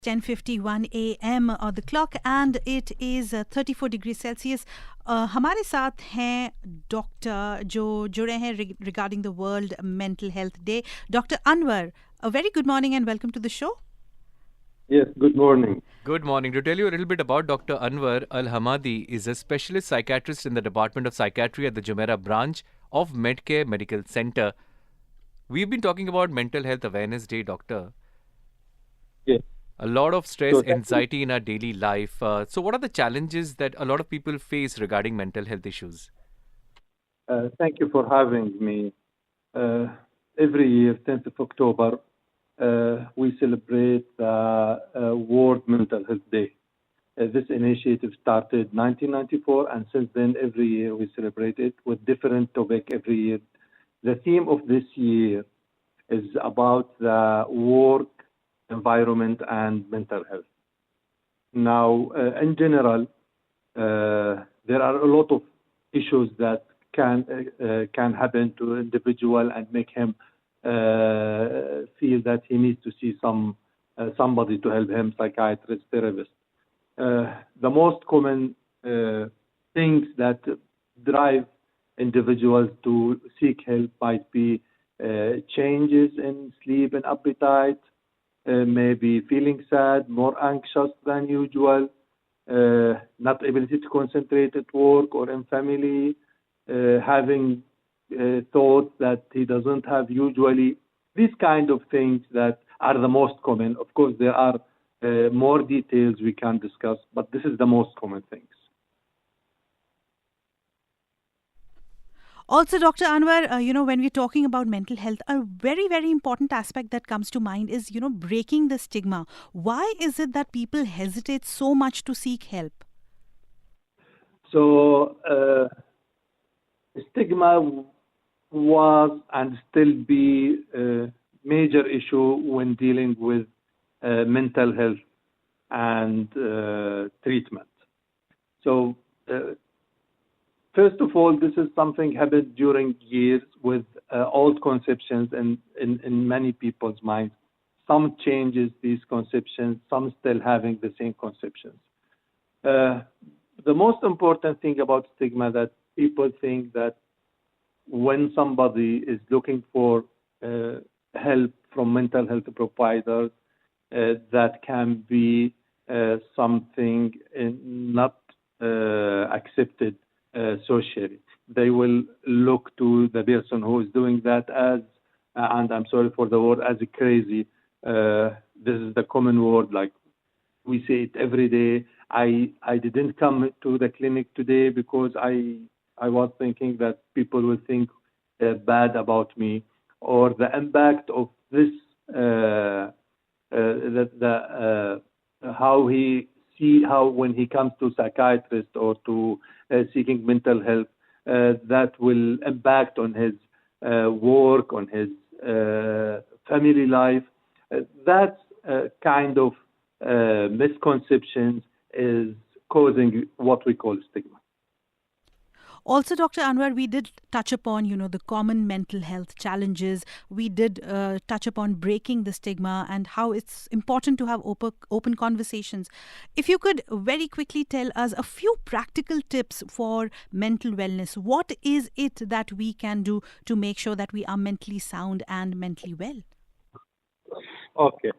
10:51 a.m. on the clock and it is 34 degrees Celsius. हमारे साथ हैं डॉक्टर जो जुड़े हैं regarding the World Mental Health Day. Dr. Anwar, a very good morning and welcome to the show. Yes, good morning. Good morning. To tell you a little bit about Dr. Anwar, Alhammadi is a specialist psychiatrist in the Department of Psychiatry at the Jumeirah branch of Medcare Medical Center. We've been talking about Mental Health Awareness Day, Doctor. Yes. A lot of stress, anxiety in our daily life. So what are the challenges that a lot of people face regarding mental health issues? Thank you for having me. Every year, 10th of October, we celebrate the World Mental Health Day. This initiative started 1994, and since then, every year we celebrate it with different topic every year. The theme of this year is about the work environment and mental health. Now, in general, there are a lot of issues that can happen to an individual and make him feel that he needs to see somebody to help him, psychiatrist, therapist. The most common things that drive individuals to seek help might be changes in sleep and appetite, maybe feeling sad, more anxious than usual, not ability to concentrate at work or in family, having thoughts that he doesn't have usually. These kind of things that are the most common. Of course, there are more details we can discuss, but this is the most common things. Also, Dr. Anwar, when we're talking about mental health, a very, very important aspect that comes to mind is, breaking the stigma. Why is it that people hesitate so much to seek help? So, stigma was and still be a major issue when dealing with mental health and treatment. So, first of all, this is something happened during years with old conceptions in many people's minds. Some changes these conceptions, some still having the same conceptions. The most important thing about stigma that people think that when somebody is looking for help from mental health providers, that can be something not accepted socially. They will look to the person who is doing that as, and I'm sorry for the word, as a crazy. This is the common word, like we say it every day. I didn't come to the clinic today because I was thinking that people will think bad about me, or the impact of this, how when he comes to psychiatrist or to seeking mental health, that will impact on his work, on his family life. That kind of misconceptions is causing what we call stigma. Also, Dr. Anwar, we did touch upon, the common mental health challenges. We did touch upon breaking the stigma and how it's important to have open conversations. If you could very quickly tell us a few practical tips for mental wellness. What is it that we can do to make sure that we are mentally sound and mentally well? Okay.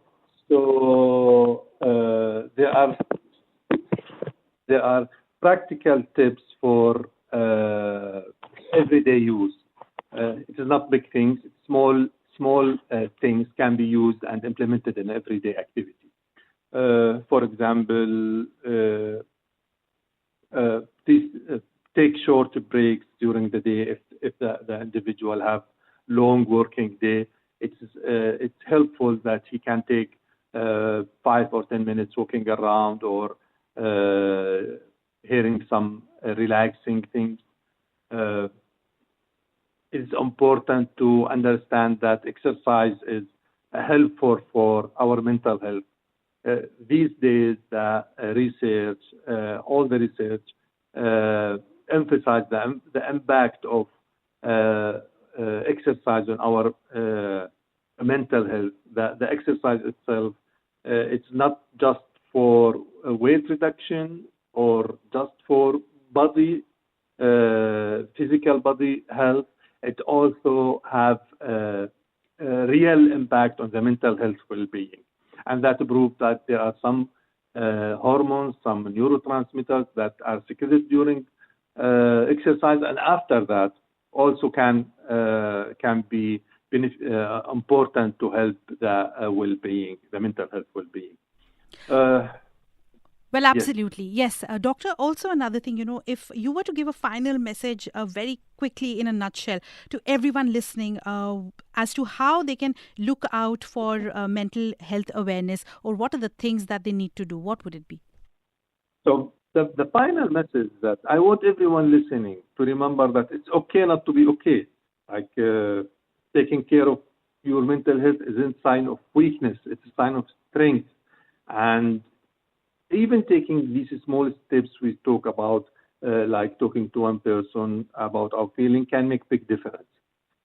So there are practical tips for everyday use. It is not big things. Small things can be used and implemented in everyday activity. For example, please take short breaks during the day. If the individual have long working day, it's helpful that he can take 5 or 10 minutes walking around or hearing some relaxing things. It's important to understand that exercise is helpful for our mental health. These days, the research, all the research, emphasize the impact of exercise on our mental health. The exercise itself, it's not just for weight reduction or just for body, physical body health. It also have a real impact on the mental health well-being. And that proves that there are some hormones, some neurotransmitters that are secreted during exercise, and after that also can be important to help the well-being, the mental health well-being. Well, absolutely. Yes. Doctor, also another thing, if you were to give a final message very quickly in a nutshell to everyone listening as to how they can look out for mental health awareness, or what are the things that they need to do, what would it be? So the final message that I want everyone listening to remember that it's okay not to be okay. Like taking care of your mental health isn't a sign of weakness. It's a sign of strength. And even taking these small steps we talk about, like talking to one person about our feeling, can make big difference.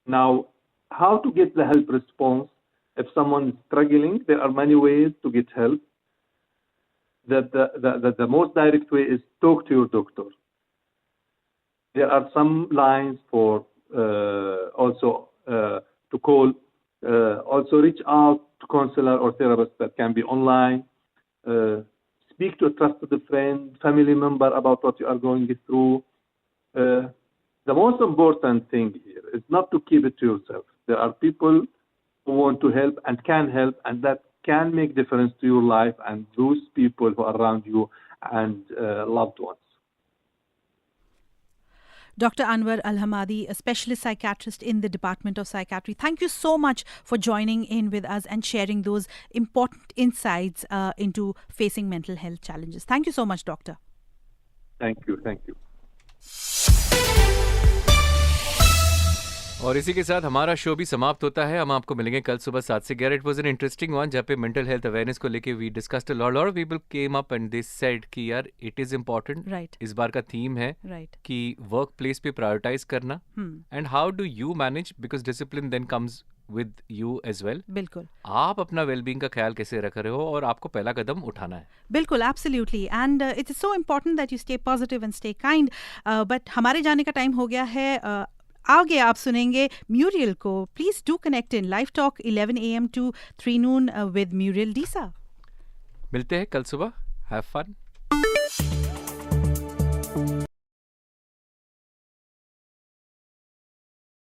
Now, how to get the help response? If someone is struggling, there are many ways to get help. The most direct way is talk to your doctor. There are some lines for also to call. Also reach out to counselor or therapist that can be online. Speak to a trusted friend, family member about what you are going through. The most important thing here is not to keep it to yourself. There are people who want to help and can help, and that can make difference to your life and those people who are around you and loved ones. Dr. Anwar Alhammadi, a specialist psychiatrist in the Department of Psychiatry. Thank you so much for joining in with us and sharing those important insights into facing mental health challenges. Thank you so much, Doctor. Thank you. Thank you. और इसी के साथ हमारा show भी समाप्त होता है. हम आपको मिलेंगे कल सुबह 7 से 11. It was an interesting one जहाँ पे मेंटल हेल्थ अवेयरनेस को लेके we discussed a lot of people came up and they said कि यार इट इज इम्पोर्टेंट. राइट. इस बार का थीम है कि वर्क प्लेस पे प्रायोरिटाइज करना and how do you manage because discipline then comes with you as well. बिल्कुल. आप अपना वेलबींग का ख्याल कैसे रख रहे हो और आपको पहला कदम उठाना है. बिल्कुल, absolutely. And it is so important that you stay positive and stay kind. But हमारे जाने का टाइम हो गया है. आगे आप सुनेंगे म्यूरियल को. Please do connect in live talk 11 AM to 3 noon with Muriel D'Sa. मिलते हैं कल सुबह. Have fun.